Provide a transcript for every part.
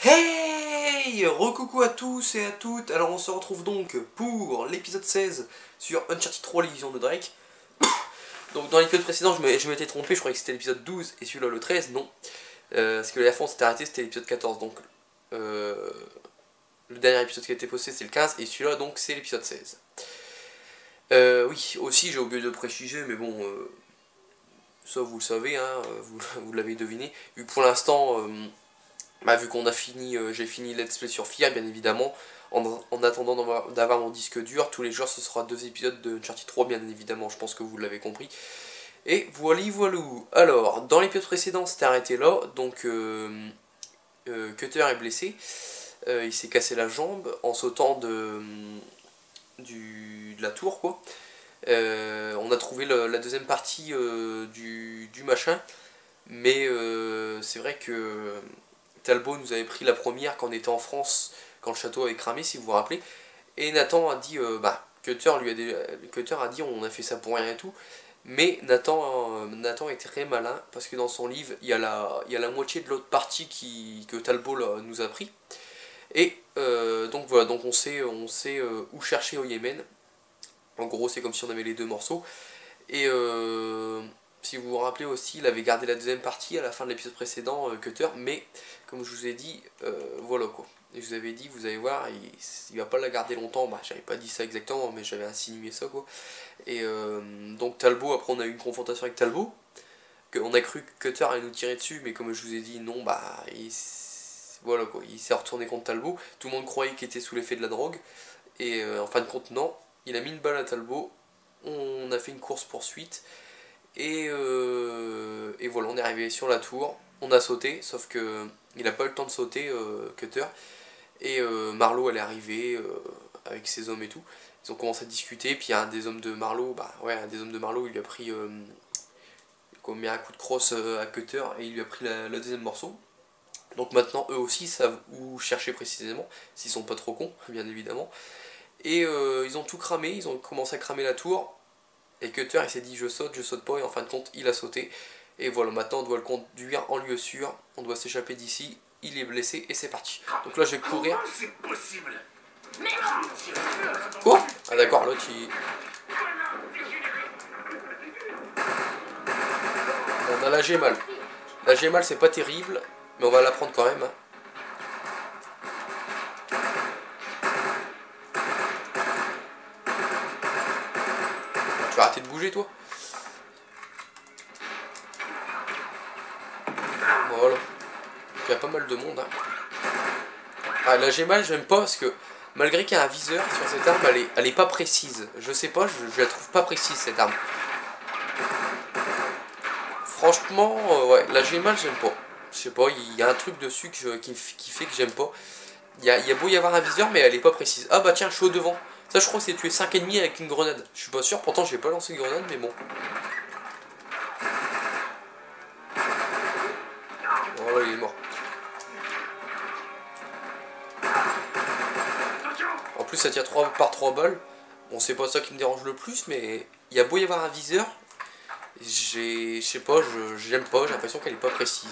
Hey! Recoucou à tous et à toutes. Alors on se retrouve donc pour l'épisode 16 sur Uncharted 3, les visions de Drake. Donc dans l'épisode précédent je m'étais trompé, je croyais que c'était l'épisode 12 et celui-là le 13, non. Parce que la fin on s'était arrêté, c'était l'épisode 14, donc le dernier épisode qui a été posté c'est le 15 et celui-là donc c'est l'épisode 16. Oui, aussi j'ai oublié de préciser, mais bon, ça vous le savez, hein, vous l'avez deviné. Vu que pour l'instant... vu qu'on a fini, j'ai fini Let's Play sur FIA bien évidemment, en attendant d'avoir mon disque dur, tous les jours ce sera 2 épisodes de Uncharted 3 bien évidemment, je pense que vous l'avez compris. Et voilou. Alors, dans l'épisode précédent c'était arrêté là, donc Cutter est blessé, il s'est cassé la jambe en sautant de la tour quoi. On a trouvé la deuxième partie du machin, mais c'est vrai que... Talbot nous avait pris la première quand on était en France, quand le château avait cramé, si vous vous rappelez. Et Nathan a dit, Cutter a dit on a fait ça pour rien et tout. Mais Nathan est très malin, parce que dans son livre, il y a la moitié de l'autre partie que Talbot nous a pris. Et donc voilà, donc on sait où chercher au Yémen. En gros, c'est comme si on avait les deux morceaux. Et si vous vous rappelez aussi, il avait gardé la deuxième partie à la fin de l'épisode précédent, Cutter, mais comme je vous ai dit, voilà quoi. Et je vous avais dit, vous allez voir, il va pas la garder longtemps, j'avais pas dit ça exactement, mais j'avais insinué ça quoi. Et donc Talbot, après on a eu une confrontation avec Talbot, on a cru que Cutter allait nous tirer dessus, mais comme je vous ai dit, non, voilà quoi, il s'est retourné contre Talbot, tout le monde croyait qu'il était sous l'effet de la drogue, et en fin de compte, non, il a mis une balle à Talbot, on a fait une course poursuite, et voilà, on est arrivé sur la tour, on a sauté, sauf que il n'a pas eu le temps de sauter, Cutter, et Marlowe elle est arrivée avec ses hommes et tout, ils ont commencé à discuter, puis un des hommes de Marlowe, il lui a pris, mis un coup de crosse à Cutter, et il lui a pris le deuxième morceau. Donc maintenant eux aussi savent où chercher précisément, s'ils sont pas trop cons, bien évidemment, et ils ont tout cramé, ils ont commencé à cramer la tour, et Cutter il s'est dit je saute pas, et en fin de compte il a sauté. Et voilà, maintenant on doit le conduire en lieu sûr, on doit s'échapper d'ici, il est blessé et c'est parti. Donc là je vais courir. Quoi? Ah d'accord, l'autre il... On a la Gémal. La Gémal c'est pas terrible, mais on va la prendre quand même. Hein. Tu vas arrêter de bouger toi? Voilà. Il y a pas mal de monde. Hein. Ah, la Gémal, j'aime pas parce que malgré qu'il y a un viseur sur cette arme, elle est pas précise. Je sais pas, je la trouve pas précise cette arme. Franchement, ouais, la Gémal, j'aime pas. Je sais pas, il y a un truc dessus qui fait que j'aime pas. Il y a beau y avoir un viseur, mais elle est pas précise. Ah bah tiens, je suis au devant. Ça, je crois que c'est tuer 5 ennemis avec une grenade. Je suis pas sûr, pourtant j'ai pas lancé une grenade, mais bon. Voilà, il est mort. En plus, ça tire 3 par 3 balles. Bon, c'est pas ça qui me dérange le plus, mais il y a beau y avoir un viseur, je sais pas, j'aime pas, j'ai l'impression qu'elle est pas précise.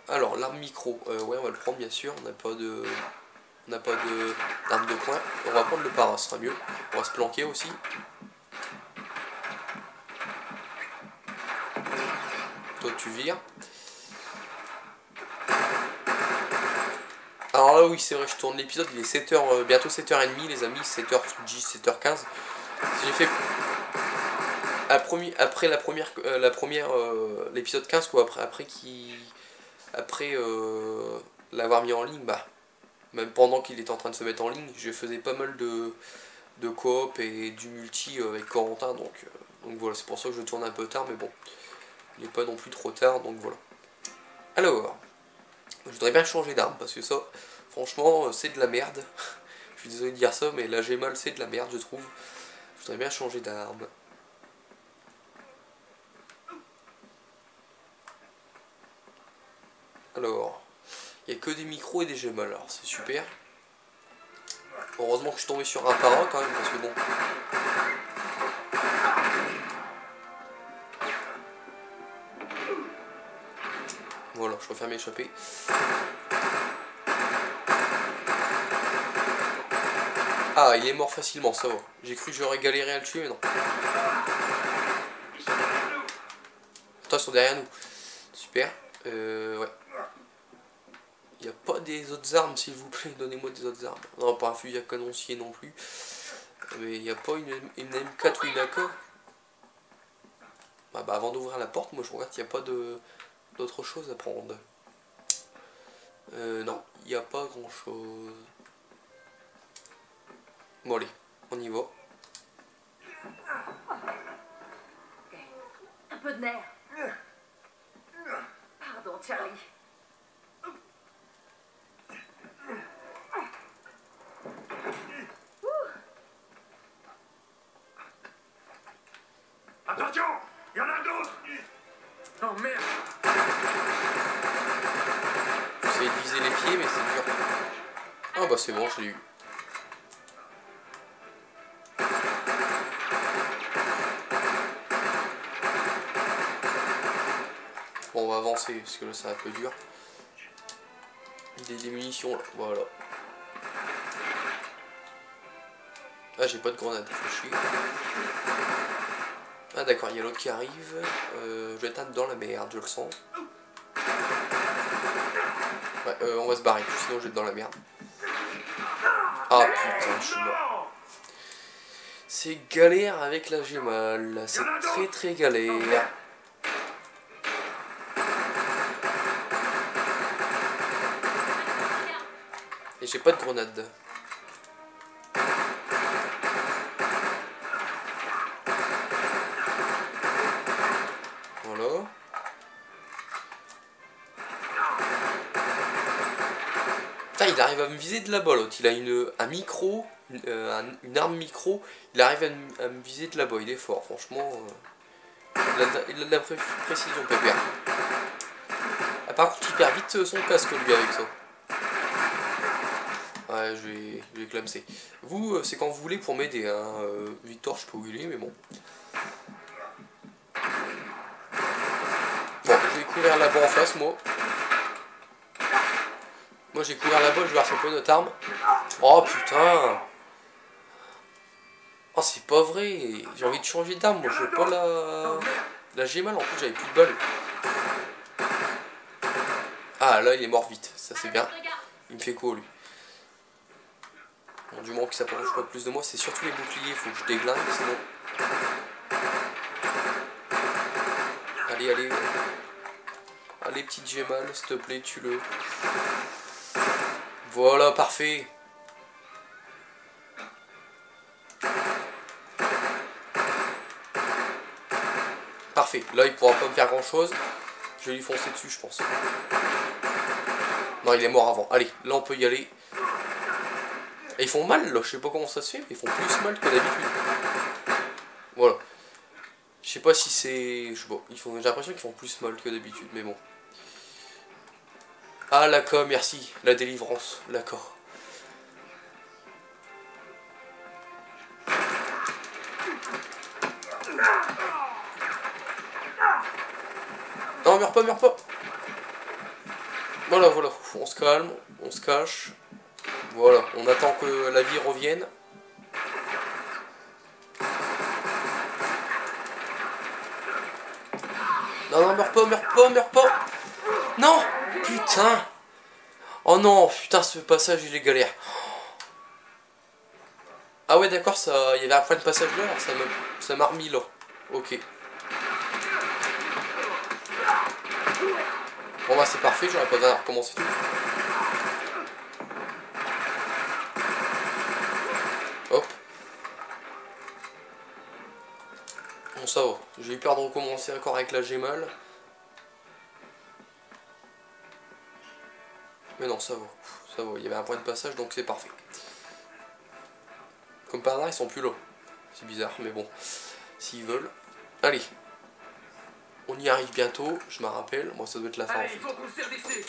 Alors, l'arme micro, ouais, on va le prendre bien sûr, on n'a pas d'arme de poing. On va prendre le para, ce sera mieux. On va se planquer aussi. Toi, tu vires. Alors là, oui, c'est vrai, je tourne l'épisode, il est 7h, bientôt 7h30, les amis, 7h10, 7h15. J'ai fait après l'épisode 15, quoi, après l'avoir mis en ligne, même pendant qu'il était en train de se mettre en ligne, je faisais pas mal de coop et du multi avec Corentin, donc voilà, c'est pour ça que je tourne un peu tard, mais bon, il n'est pas non plus trop tard, donc voilà. Alors, je voudrais bien changer d'arme, parce que ça, franchement, c'est de la merde. Je suis désolé de dire ça, mais la Gémal, c'est de la merde, je trouve. Je voudrais bien changer d'arme. Alors, il n'y a que des micros et des Gémal, alors c'est super. Heureusement que je suis tombé sur un para quand même, parce que bon... Voilà, je préfère m'échapper. Ah, il est mort facilement, ça va. J'ai cru que j'aurais galéré à le tuer, mais non. Attends, ils sont derrière nous. Super. Ouais. Il n'y a pas des autres armes, s'il vous plaît. Donnez-moi des autres armes. Non, pas un fusil à canoncier non plus. Mais il n'y a pas une M4 ou une AK. Bah, avant d'ouvrir la porte, moi je regarde qu'il n'y a pas d'autre chose à prendre. Non, il n'y a pas grand chose. Bon allez, on y va. Un peu de nerf. Pardon, Charlie. Attention, il y en a d'autres. Oh merde. J'essaie de viser les pieds, mais c'est dur. Ah bah c'est bon, je l'ai eu. Bon, on va avancer, parce que là c'est un peu dur. Il y a des munitions là, voilà. Ah, j'ai pas de grenade, faut chier. Ah d'accord, il y a l'autre qui arrive. Je vais être dans la merde, je le sens. Ouais, on va se barrer, sinon je vais être dans la merde. Ah putain, je suis mort. C'est galère avec la Gémal, c'est très galère. Et j'ai pas de grenade. Voilà. Putain, il arrive à me viser de là-bas l'autre. Il a un micro, une arme micro. Il arrive à me viser de là-bas. Il est fort, franchement. Il a de la précision, pépère. Ah, par contre, il perd vite son casque lui avec ça. Ouais, je vais clamser. Vous, c'est quand vous voulez pour m'aider. Hein. Victor, je peux où il est, mais bon. Bon, je vais courir là-bas en face, moi. Moi, j'ai couvert là-bas, je vais voir c'est un peu notre arme. Oh putain! Oh, c'est pas vrai! J'ai envie de changer d'arme, moi, je veux pas la Gémal, en plus, j'avais plus de balles. Ah, là, il est mort vite, ça c'est bien. Il me fait quoi, lui? Bon, du moment qu'il s'approche pas plus de moi, c'est surtout les boucliers, faut que je déglingue, sinon. Allez. Allez, petite Gémal, s'il te plaît, tue-le. Voilà, parfait. Parfait, là il pourra pas me faire grand chose. Je vais lui foncer dessus, je pense. Non, il est mort avant. Allez, là on peut y aller. Et ils font mal là, je sais pas comment ça se fait, mais ils font plus mal que d'habitude. Voilà. Je sais pas si c'est. J'ai l'impression qu'ils font plus mal que d'habitude, mais bon. Ah, l'accord, merci. La délivrance, l'accord. Non, meurs pas. Voilà, on se calme, on se cache. Voilà, on attend que la vie revienne. Non, meurs pas. Non, putain. Oh non, putain, ce passage, il est galère. Ah ouais, d'accord, il y avait un point de passage là, alors ça m'a remis là. Ok. Bon bah c'est parfait, j'aurais pas besoin de recommencer tout. Hop. Bon ça va, j'ai eu peur de recommencer encore avec la Gémal. Mais non, ça va, il y avait un point de passage donc c'est parfait. Comme par hasard, ils sont plus là. C'est bizarre, mais bon, s'ils veulent. Allez. On y arrive bientôt, je me rappelle. Moi, ça doit être la fin. Allez, il faut qu'on se serre d'ici.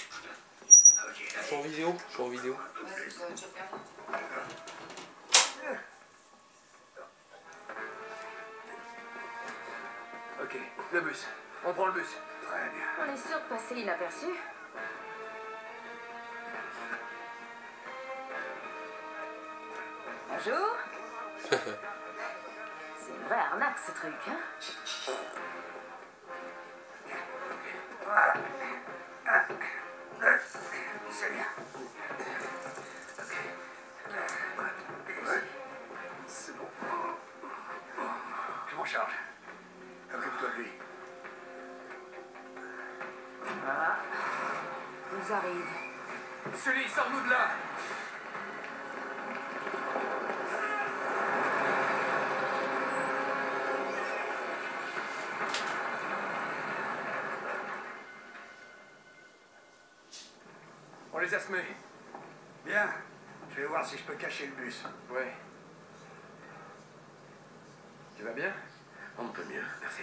Je suis en vidéo. Ok, le bus. On prend le bus. Très bien. On est sûr de passer inaperçu. Bonjour. C'est une vraie arnaque ce truc, hein? Voilà. C'est bien. C'est bon. Je m'en charge. Occupe-toi de lui. Voilà. Ils arrivent. Sully, sors-nous de là! On les a semés. Bien. Je vais voir si je peux cacher le bus. Ouais. Tu vas bien? On peut mieux, merci.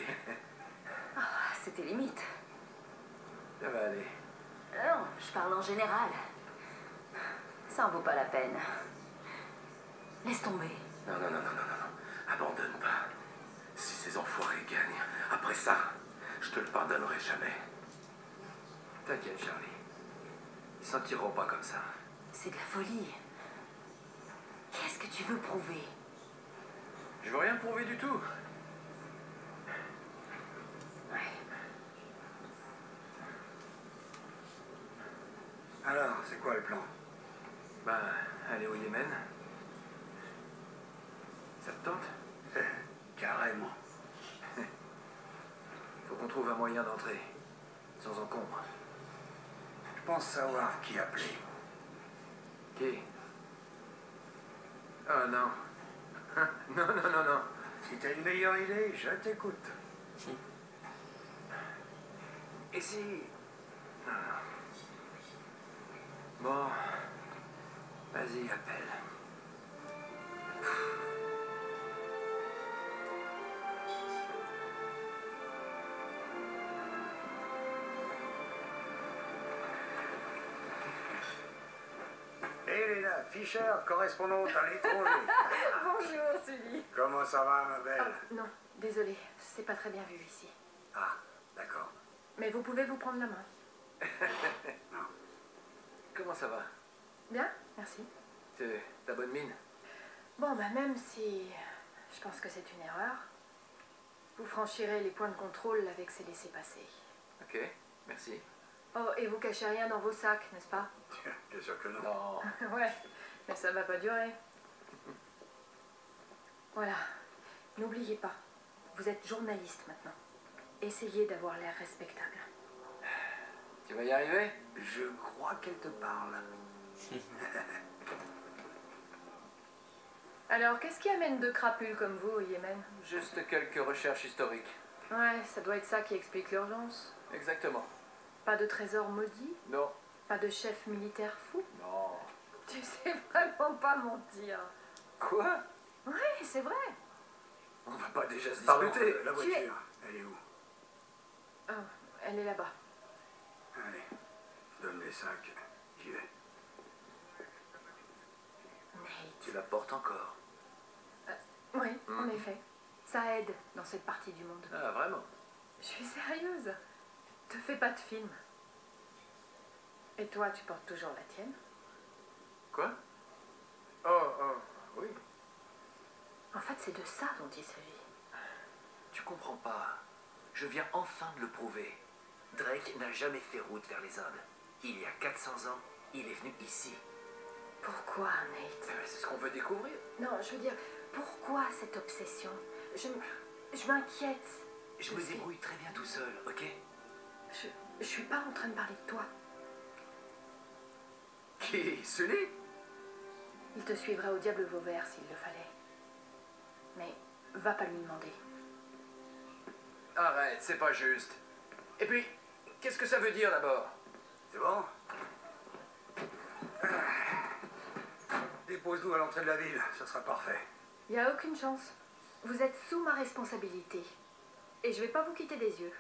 Ah, c'était limite. Ça va aller. Non, je parle en général. Ça en vaut pas la peine. Laisse tomber. Non, non, non, non, non, non. Abandonne pas. Si ces enfoirés gagnent, après ça, je te le pardonnerai jamais. T'inquiète, Charlie. Ils s'en tireront pas comme ça. C'est de la folie. Qu'est-ce que tu veux prouver? Je veux rien prouver du tout. Ouais. Alors, c'est quoi le plan? Ben, aller au Yémen. Ça te tente? Carrément. Faut qu'on trouve un moyen d'entrer. Sans encombre. Je pense savoir qui appeler. Qui? Oh non. Non, non, non, non. Si t'as une meilleure idée, je t'écoute. Et si... Non, non. Bon. Vas-y, appelle. Elena Fischer, correspondante à l'étranger. Bonjour, Sully. Comment ça va, ma belle? Non, désolé, c'est pas très bien vu ici. Ah, d'accord. Mais vous pouvez vous prendre la main. Comment ça va? Bien, merci. T'as bonne mine? Bon, bah même si je pense que c'est une erreur, vous franchirez les points de contrôle avec ces laissez-passer. Ok, merci. Oh, et vous cachez rien dans vos sacs, n'est-ce pas? Bien sûr que non. Non. Ouais, mais ça va pas durer. Voilà, n'oubliez pas, vous êtes journaliste maintenant. Essayez d'avoir l'air respectable. Tu vas y arriver? Je crois qu'elle te parle. Alors, qu'est-ce qui amène deux crapules comme vous au Yémen? Juste quelques recherches historiques. Ouais, ça doit être ça qui explique l'urgence. Exactement. Pas de trésor maudit? Non. Pas de chef militaire fou? Non. Tu sais vraiment pas mentir. Quoi? Ouais, c'est vrai. On va pas déjà se Pardon, disputer. la Tu es- voiture, elle est où? Oh, elle est là-bas. Allez, donne les sacs, j'y vais. Nate. Tu la portes encore? Oui, en effet. Ça aide dans cette partie du monde. Ah, vraiment? Je suis sérieuse. Te fais pas de film. Et toi, tu portes toujours la tienne? Quoi? Oh, oui. En fait, c'est de ça dont il s'agit. Tu comprends pas. Je viens enfin de le prouver. Drake n'a jamais fait route vers les Indes. Il y a 400 ans, il est venu ici. Pourquoi, Nate? C'est ce qu'on veut découvrir. Non, je veux dire, pourquoi cette obsession? Je m'inquiète. Je me débrouille très bien tout seul, ok? Je suis pas en train de parler de toi. Qui? Sully? Il te suivrait au diable Vauvert s'il le fallait. Mais va pas lui demander. Arrête, c'est pas juste. Et puis, qu'est-ce que ça veut dire d'abord? C'est bon? Dépose-nous à l'entrée de la ville, ce sera parfait. Y a aucune chance. Vous êtes sous ma responsabilité. Et je vais pas vous quitter des yeux.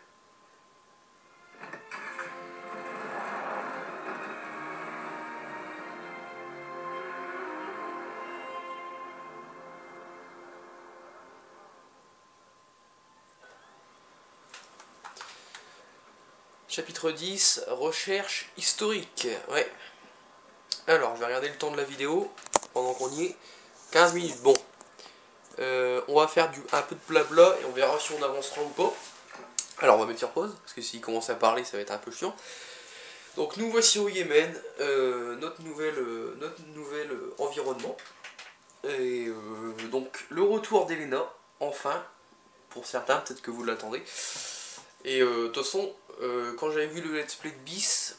Chapitre 10, recherche historique. Ouais. Alors, je vais regarder le temps de la vidéo pendant qu'on y est. 15 minutes, bon. On va faire un peu de blabla et on verra si on avancera ou pas. Alors, on va mettre sur pause, parce que s'il commence à parler, ça va être un peu chiant. Donc, nous voici au Yémen, notre nouvel environnement. Et donc, le retour d'Elena, enfin, pour certains, peut-être que vous l'attendez. Et de toute façon, quand j'avais vu le let's play de Bis,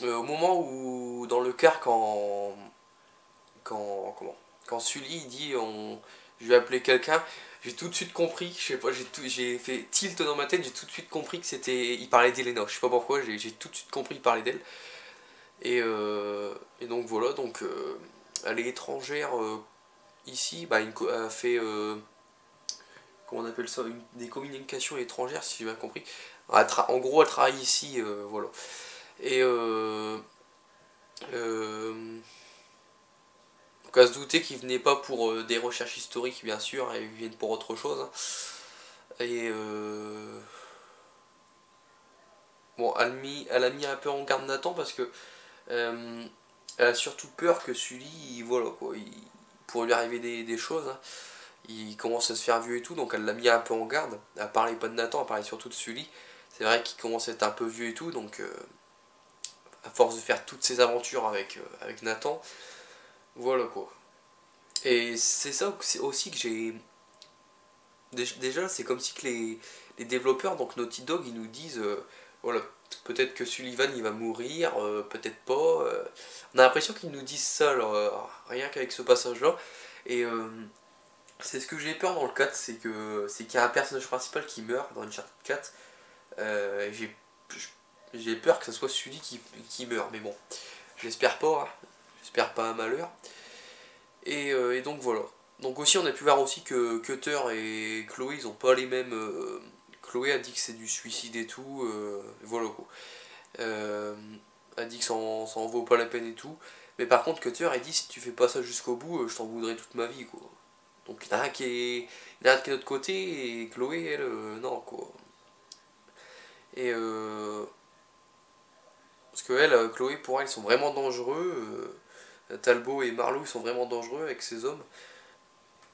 au moment où, dans le car, quand Sully dit je vais appeler quelqu'un, j'ai tout de suite compris, je sais pas, j'ai fait tilt dans ma tête, j'ai tout de suite compris que il parlait d'Elena, je sais pas pourquoi, j'ai tout de suite compris qu'il parlait d'elle. Et donc voilà, donc elle est étrangère ici, bah, a fait, comment on appelle ça, des communications étrangères si j'ai bien compris. En gros elle travaille ici, voilà. Et donc à se douter qu'ils venaient pas pour des recherches historiques bien sûr, ils viennent pour autre chose. Hein. Et bon, elle a mis un peu en garde Nathan parce que elle a surtout peur que Sully, voilà quoi, il pourrait lui arriver des choses. Hein. Il commence à se faire vieux et tout, donc elle l'a mis un peu en garde. Elle parlait pas de Nathan, elle parlait surtout de Sully. C'est vrai qu'il commence à être un peu vieux et tout, donc à force de faire toutes ces aventures avec Nathan, voilà quoi. Et c'est ça aussi que j'ai... Déjà, c'est comme si que les développeurs, donc Naughty Dog, ils nous disent, voilà, peut-être que Sullivan il va mourir, peut-être pas. On a l'impression qu'ils nous disent ça, alors, rien qu'avec ce passage-là. Et c'est ce que j'ai peur dans le 4, c'est qu'il y a un personnage principal qui meurt dans Uncharted 4. J'ai peur que ce soit Sully qui meurt, mais bon, j'espère pas, hein. J'espère pas un malheur. Et donc voilà. Donc aussi on a pu voir aussi que Cutter et Chloé ils ont pas les mêmes... Chloé a dit que c'est du suicide et tout, voilà quoi. A dit que ça en vaut pas la peine et tout. Mais par contre Cutter a dit si tu fais pas ça jusqu'au bout, je t'en voudrais toute ma vie quoi. Donc il y en a un qui est de l'autre côté et Chloé elle, non quoi. Et parce que elle, Chloé pour elle ils sont vraiment dangereux. Talbot et Marlowe sont vraiment dangereux avec ces hommes.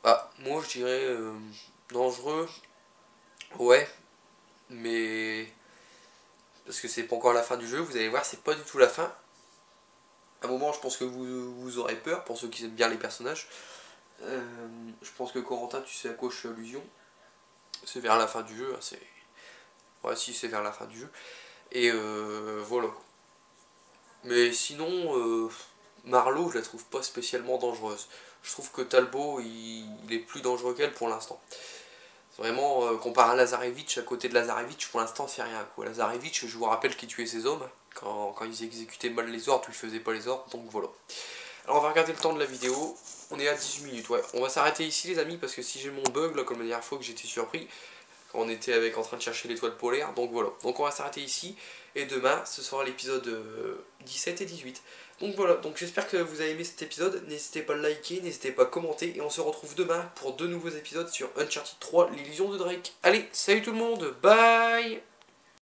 Ah, moi je dirais dangereux, ouais, mais parce que c'est pas encore la fin du jeu, vous allez voir, c'est pas du tout la fin. À un moment, je pense que vous aurez peur, pour ceux qui aiment bien les personnages. Je pense que Corentin, tu sais à quoi je fais allusion. C'est vers la fin du jeu, hein, c'est... Ouais, si, c'est vers la fin du jeu. Et voilà. Mais sinon, Marlowe, je la trouve pas spécialement dangereuse. Je trouve que Talbot, il est plus dangereux qu'elle pour l'instant. Vraiment, comparé à Lazarevich, à côté de Lazarevich, pour l'instant, c'est rien. Quoi. Lazarevich, je vous rappelle qu'il tuait ses hommes, quand ils exécutaient mal les ordres, ou ils faisaient pas les ordres, donc voilà. Alors, on va regarder le temps de la vidéo. On est à 18 minutes, ouais. On va s'arrêter ici, les amis, parce que si j'ai mon bug, là, comme la dernière fois que j'étais surpris, quand on était en train de chercher l'étoile polaire, donc voilà. Donc, on va s'arrêter ici, et demain, ce sera l'épisode 17 et 18. Donc voilà, donc j'espère que vous avez aimé cet épisode, n'hésitez pas à liker, n'hésitez pas à commenter, et on se retrouve demain pour 2 nouveaux épisodes sur Uncharted 3, l'illusion de Drake. Allez, salut tout le monde, bye!